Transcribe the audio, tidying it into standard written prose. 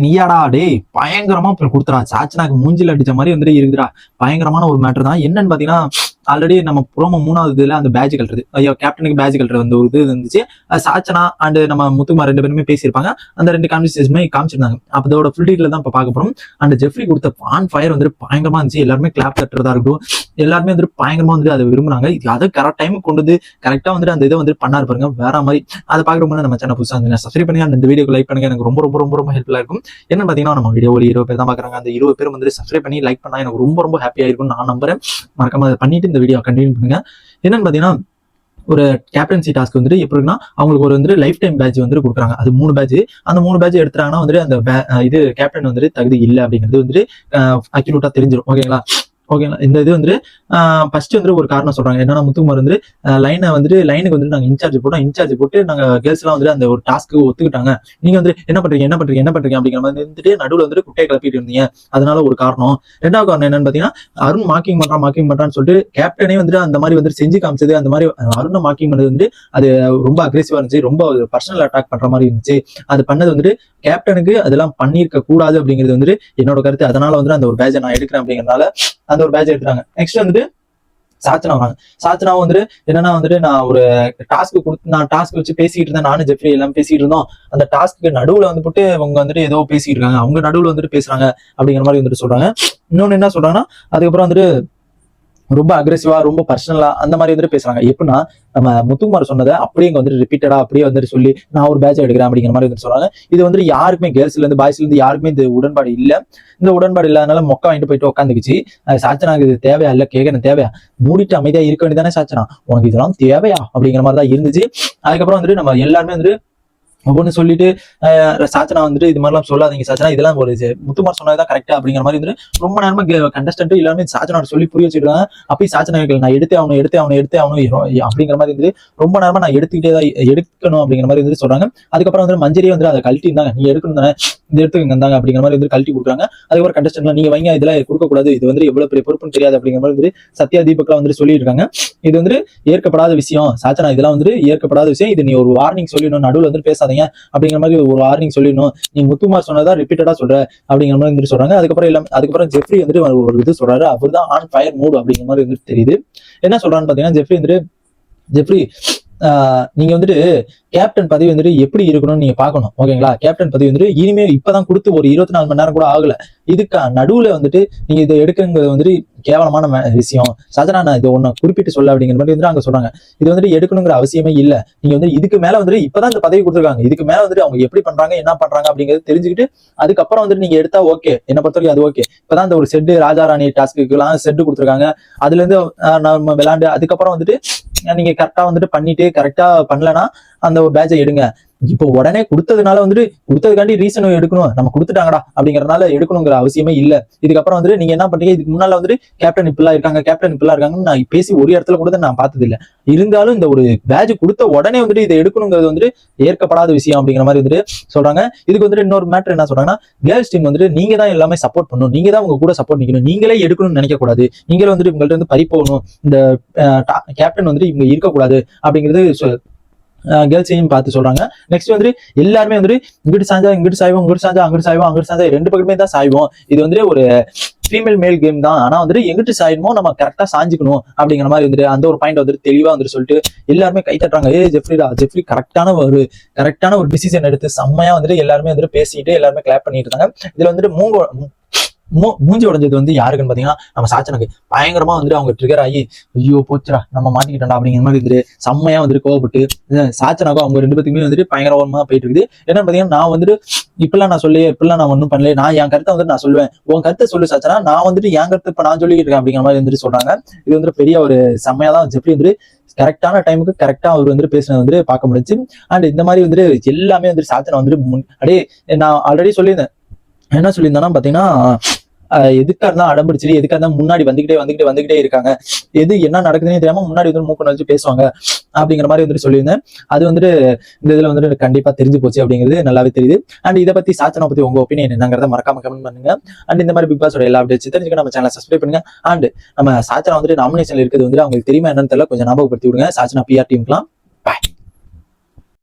நீயாடா டே பயங்கரமா கொடுத்துறா சாச்சனாக்கு மூஞ்சில் அடிச்ச மாதிரி வந்துட்டு இருக்குதுடா. பயங்கரமான ஒரு மேட்டர் தான். என்னன்னு பாத்தீங்கன்னா, ஆல்ரெடி நம்ம ப்ரோமோ 3வது இதுல அந்த பேட்ச் கட்டுறது, ஐயோ கேப்டனுக்கு பேட்ச் கட்டுறது வந்து ஒரு இது இருந்துச்சு. சாச்சனா அண்ட் நம்ம முத்துக்குமார் 2 பேருமே பேசியிருப்பாங்க. அந்த 2 கான்வர்சேஷனுமே காமிச்சிருந்தாங்க. அதோட ஃபுல் டீட்டெயில் தான் இப்ப பார்க்க போறோம். அண்ட் ஜெஃப்ரி கொடுத்த ஆன் ஃபயர் வந்துட்டு பயங்கரமா இருந்துச்சு. எல்லாருமே கிளாப் தட்டுறதா இருக்கும், எல்லாருமே வந்துட்டு பயங்கரமா வந்துட்டு அதை விரும்புறாங்க. அதை கரெக்ட் டைம் கொண்டு வந்து கரெக்டா வந்துட்டு அந்த இதை வந்து பண்ணாரு பாருங்க, வேற மாதிரி. அதை பாக்குறவங்க நம்ம சேனல் புதுசா வந்து சப்ஸ்கிரைப் பண்ணி அந்த வீடியோக்கு லைக் பண்ணுங்க, எனக்கு ரொம்ப ரொம்ப ரொம்ப ரொம்ப ஹெல்ப்ஃபுல்லா இருக்கும். என்ன பாத்தீங்கன்னா, நம்ம வீடியோ ஒரு 20 பேர் தான் பாக்குறாங்க. அந்த 20 பேர் வந்து சப்ஸ்கிரைப் பண்ணி லைக் பண்ணா எனக்கு ரொம்ப ரொம்ப ஹாப்பியா இருக்கும் நான் நம்புறேன். மறக்காம அதை பண்ணிட்டு இந்த வீடியோ கண்டினியூ பண்ணுங்க. என்னன்னு பாத்தீங்கன்னா, ஒரு கேப்டன்சி டாஸ்க் வந்துட்டு எப்படி இருக்குன்னா, அவங்களுக்கு ஒரு வந்து லைஃப் டைம் பேட்ச் வந்து கொடுக்குறாங்க. அது 3 பேட்ச். அந்த 3 பேட்ச் எடுத்துட்டாங்கன்னா வந்துட்டு அந்த இது கேப்டன் வந்துட்டு தகுதி இல்லை அப்படிங்கிறது வந்துட்டு அக்யூரேட்டா தெரிஞ்சிடும். ஓகேங்களா? ஓகேங்களா? இந்த இது வந்து ஃபர்ஸ்ட் வந்து ஒரு காரணம் சொல்றாங்க. என்னன்னா, முத்துக்குமார் வந்து லைனுக்கு வந்து நாங்க இன்சார்ஜ் போட்டு நாங்க கேர்ள்ஸ் எல்லாம் வந்து அந்த ஒரு டாஸ்க்கு ஒத்துக்கிட்டாங்க. நீங்க வந்து என்ன பண்றீங்க அப்படிங்கிற மாதிரி வந்துட்டு நடுவில் வந்து குட்டையை கிளப்பிட்டு இருந்தீங்க, அதனால ஒரு காரணம். 2வது காரணம் என்னன்னு பாத்தீங்கன்னா, அருண் மார்க்கிங் பண்றான்னு சொல்லிட்டு கேப்டனே வந்து அந்த மாதிரி வந்து செஞ்சு காமிச்சது. அந்த மாதிரி அருண் மார்க்கிங் பண்ணது வந்து அது ரொம்ப அக்ரெசிவா இருந்துச்சு, ரொம்ப பர்சனல் அட்டாக் பண்ற மாதிரி இருந்துச்சு. அது பண்ணது வந்துட்டு கேப்டனுக்கு அதெல்லாம் பண்ணிருக்க கூடாது அப்படிங்கிறது வந்துட்டு என்னோட கருத்து. அதனால வந்து அந்த ஒரு பேட்சை நான் எடுக்கிறேன் அப்படிங்கறதுனால அந்த ஒரு பேட்ச் எடுத்துறாங்க. நெக்ஸ்ட் வந்துட்டு சாச்சனா வராங்க. சாச்சனாவும் வந்துட்டு என்னன்னா வந்துட்டு, நான் டாஸ்க் வச்சு பேசிட்டு இருந்தேன், நானும் ஜெஃப்ரி எல்லாம் பேசிட்டு இருந்தோம். அந்த டாஸ்க்கு நடுவுல வந்து போட்டு அவங்க வந்துட்டு ஏதோ பேசிட்டு இருக்காங்க, அவங்க நடுவுல வந்துட்டு பேசுறாங்க அப்படிங்கிற மாதிரி வந்துட்டு சொல்றாங்க. இன்னொன்னு என்ன சொல்றாங்கன்னா, அதுக்கப்புறம் வந்துட்டு ரொம்ப அக்ரெசிவா ரொம்ப பர்சனலா அந்த மாதிரி வந்துட்டு பேசுறாங்க. எப்படின்னா, நம்ம முத்துக்குமார் சொன்னதை அப்படியே இங்க வந்துட்டு ரிப்பீட்டடா அப்படியே வந்துட்டு சொல்லி நான் ஒரு பேட்ச் எடுக்கிறேன் அப்படிங்கிற மாதிரி வந்துட்டு சொல்றாங்க. இது வந்துட்டு யாருக்குமே கேர்ள்ஸ்ல இருந்து பாய்ஸ்ல இருந்து யாருக்குமே இந்த உடன்பாடு இல்ல. இந்த உடன்பாடு இல்லாதனால மொக்க வாங்கிட்டு போயிட்டு உட்காந்துக்குச்சு. சாச்சனாக்கு இது தேவையா இல்ல கேட்கணும், தேவையா மூடிட்டு அமைதியா இருக்க வேண்டியதானே சாச்சனா, உனக்கு இதெல்லாம் தேவையா அப்படிங்கிற மாதிரி தான் இருந்துச்சு. அதுக்கப்புறம் வந்துட்டு நம்ம எல்லாருமே வந்துட்டு ஒவ்வொன்னு சொல்லிட்டு சாச்சனா வந்துட்டு இது மாதிரிலாம் சொல்லாதீங்க சாச்சனா, இதெல்லாம் ஒரு முத்துக்குமார் சொன்னதுதான் கரெக்டா அப்படிங்கிற மாதிரி வந்துட்டு ரொம்ப நேரமா கண்டஸ்டன்ட் எல்லாருமே சாச்சனா சொல்லி புரிய வச்சிருக்காங்க. அப்பயும் சாச்சனா நான் எடுத்தே ஆகணும் அப்படிங்கிற மாதிரி இருந்துட்டு ரொம்ப நேரமா நான் எடுக்கணும் அப்படிங்கிற மாதிரி வந்து சொல்றாங்க. அதுக்கப்புறம் வந்து மஞ்சரியே வந்து அதை கழட்டி இருந்தாங்க, நீ எடுக்கணும் தானே, இது எடுத்துக்கங்க இருந்தாங்க அப்படிங்கிற மாதிரி வந்து கழட்டி கொடுக்குறாங்க. அதுக்கப்புறம் கண்டஸ்டன்ட் நீங்க வைங்க, இதெல்லாம் கொடுக்கக்கூடாது, இது வந்து எவ்வளவு பெரிய பொறுப்புன்னு தெரியாது அப்படிங்கிற மாதிரி வந்து சத்யா தீபக்லாம் வந்து சொல்லியிருக்காங்க. இது வந்து ஏற்கப்படாத விஷயம் சாச்சனா, இதெல்லாம் வந்து ஏற்கப்படாத விஷயம், இது நீ ஒரு வார்னிங் சொல்லணும், நடுவில் வந்து பேசாதீங்க அப்படிங்கிற மாதிரி ஒரு வார்னிங் சொல்லணும், நீ முத்துக்குமார் சொன்னதா ரிப்பீட்டடா சொல்ற அப்படிங்கிற மாதிரி வந்து சொல்றாங்க. அதுக்கப்புறம் ஜெஃப்ரி வந்துட்டு ஒரு இது சொல்றாரு, அவர் தான் ஆன் ஃபயர் மூட் அப்படிங்கிற மாதிரி வந்து தெரியுது. என்ன சொல்றான்னு பாத்தீங்கன்னா, ஜெஃப்ரி நீங்க வந்துட்டு கேப்டன் பதவி வந்துட்டு எப்படி இருக்கணும்னு நீங்க பாக்கணும். ஓகேங்களா? கேப்டன் பதவி வந்துட்டு இனிமே இப்பதான் கொடுத்து ஒரு 24 மணி நேரம் கூட ஆகல. இதுக்கு நடுவுல வந்துட்டு நீங்க இதை எடுக்குங்கிறது வந்துட்டு கேவலமான விஷயம். சாச்சனா, நான் இது ஒண்ணு குறிப்பிட்டு சொல்ல அப்படிங்கிற மாதிரி வந்து அங்க சொல்றாங்க. இது வந்துட்டு எடுக்கணுங்கிற அவசியமே இல்ல. நீங்க வந்து இதுக்கு மேல வந்துட்டு இப்பதான் இந்த பதவி கொடுத்துருக்காங்க, இதுக்கு மேல வந்துட்டு அவங்க எப்படி பண்றாங்க என்ன பண்றாங்க அப்படிங்கிறது தெரிஞ்சுக்கிட்டு அதுக்கப்புறம் வந்துட்டு நீங்க எடுத்தா ஓகே, என்ன பொறுத்தவரைக்கும் அது ஓகே. இப்பதான் இந்த ஒரு செட்டு ராஜா ராணி டாஸ்க்கு எல்லாம் செட்டு கொடுத்துருக்காங்க, அதுல இருந்து நம்ம விளையாண்டு அதுக்கப்புறம் வந்துட்டு நீங்க கரெக்டா வந்துட்டு பண்ணிட்டு கரெக்டா பண்ணலன்னா அந்த ஒரு பேட்சை எடுங்க. இப்போ உடனே கொடுத்ததுனால வந்துட்டு கொடுத்ததுக்காண்டி ரீசன் எடுக்கணும், நம்ம கொடுத்துட்டாங்கடா அப்படிங்கறதுனால எடுக்கணுங்கிற அவசியமே இல்ல. இதுக்கப்புறம் வந்துட்டு நீங்க என்ன பண்றீங்க, இதுக்கு முன்னால வந்துட்டு கேப்டன் இப்பெல்லாம் இருக்காங்கன்னு நான் பேசி ஒரு இடத்துல கூட நான் பார்த்தது இல்ல. இருந்தாலும் இந்த ஒரு பேட்ச் கொடுத்த உடனே வந்துட்டு இதை எடுக்கணுங்கிறது வந்துட்டு ஏற்கப்படாத விஷயம் அப்படிங்கிற மாதிரி வந்துட்டு சொல்றாங்க. இதுக்கு வந்துட்டு இன்னொரு மேட்டர் என்ன சொல்றாங்கன்னா, கேர்ள்ஸ் டீம் வந்துட்டு நீங்க தான் எல்லாமே சப்போர்ட் பண்ணணும், நீங்க தான் உங்க கூட சப்போர்ட் நிக்கணும், நீங்களே எடுக்கணும்னு நினைக்க கூடாது, நீங்களே வந்துட்டு உங்கள்ட்ட வந்து பறி போகணும், இந்த கேப்டன் வந்துட்டு இவங்க இருக்கக்கூடாது அப்படிங்கிறது கேர்ள்ஸையும் பார்த்து சொல்றாங்க. நெக்ஸ்ட் வந்துட்டு எல்லாருமே வந்துட்டு இங்கிட்டு சாய்வோம், அங்கிட்டு சாய்வோம், 2 பக்கமே தான் சாய்வோம். இது வந்துட்டு ஒரு ஃபீமேல் மேல் கேம் தான், ஆனா வந்துட்டு எங்கிட்டு சாயணுமோ நம்ம கரெக்டா சாஞ்சிக்கணும் அப்படிங்கிற மாதிரி வந்துட்டு அந்த ஒரு பாயிண்ட் வந்துட்டு தெளிவா வந்துட்டு சொல்லிட்டு எல்லாருமே கை தட்டுறாங்க. ஜெஃப்ரி கரெக்டான ஒரு டிசிஷன் எடுத்து செம்மையா வந்துட்டு எல்லாருமே வந்துட்டு பேசிட்டு எல்லாருமே கிளாப் பண்ணிட்டு இருந்தாங்க. இதுல வந்துட்டு மூஞ்சி உடைஞ்சது வந்து யாருக்குன்னு பாத்தீங்கன்னா, நம்ம சாச்சனுக்கு பயங்கரமா வந்துட்டு அவங்க ட்ரிகர் ஆகி ஐயோ போச்சுடா நம்ம மாட்டிக்கிட்டா அப்படிங்கிற மாதிரி வந்துட்டு செம்மையா வந்துட்டு கோவப்பட்டு சாச்சனாக்கும் அவங்க 2 பேத்துக்குமே வந்துட்டு பயங்கரமா போயிட்டு இருக்குது. என்னன்னு பாத்தீங்கன்னா, நான் வந்துட்டு இப்பெல்லாம் நான் ஒன்றும் பண்ணல, நான் என் கருத்தை வந்துட்டு நான் சொல்லுவேன், உன் கருத்தை சொல்லு சாச்சனா, நான் வந்துட்டு என் கருத்தை இப்ப நான் சொல்லிக்கிட்டு இருக்கேன் அப்படிங்கிற மாதிரி வந்துட்டு சொல்றாங்க. இது வந்துட்டு பெரிய ஒரு செம்மையா தான் ஜெஃப்ரி வந்துட்டு கரெக்டான டைமுக்கு கரெக்டா அவர் வந்துட்டு பேசினது வந்துட்டு பார்க்க முடிச்சு. அண்ட் இந்த மாதிரி வந்துட்டு எல்லாமே வந்துட்டு சாச்சனா வந்துட்டு அப்படியே நான் ஆல்ரெடி சொல்லியிருந்தேன். என்ன சொல்லியிருந்தேன்னா பாத்தீங்கன்னா, எதுக்கா இருந்தா அடம்பிடிச்சிட்டு எதுக்கா இருந்தா முன்னாடி வந்துகிட்டே இருக்காங்க, எது என்ன நடக்குதுன்னு தெரியாம முன்னாடி வந்து மூக்க நடிச்சு பேசுவாங்க அப்படிங்கிற மாதிரி வந்துட்டு சொல்லியிருந்தேன். அது வந்துட்டு இந்த இதுல வந்துட்டு கண்டிப்பா தெரிஞ்சு போச்சு அப்படிங்கிறது நல்லாவே தெரியுது. அண்ட் இதை பத்தி சாச்சனா பத்தி உங்க ஒப்பீனியன் என்னங்கிறத மறக்காம கமெண்ட் பண்ணுங்க. அண்ட் இந்த மாதிரி பிக் பாஸோட எல்லா அப்டேட்ஸ் தெரிஞ்சுக்க நம்ம சேனலை சப்ஸ்கிரைப் பண்ணுங்க. அண்ட் நம்ம சாச்சனா வந்துட்டு நாமினேஷன் இருக்குது வந்துட்டு அவங்களுக்கு தெரியுமா என்னன்னு தெரியல, கொஞ்சம் ஞாபகப்படுத்தி விடுங்க சாச்சனா PR டீம்க்குலாம். பாய்.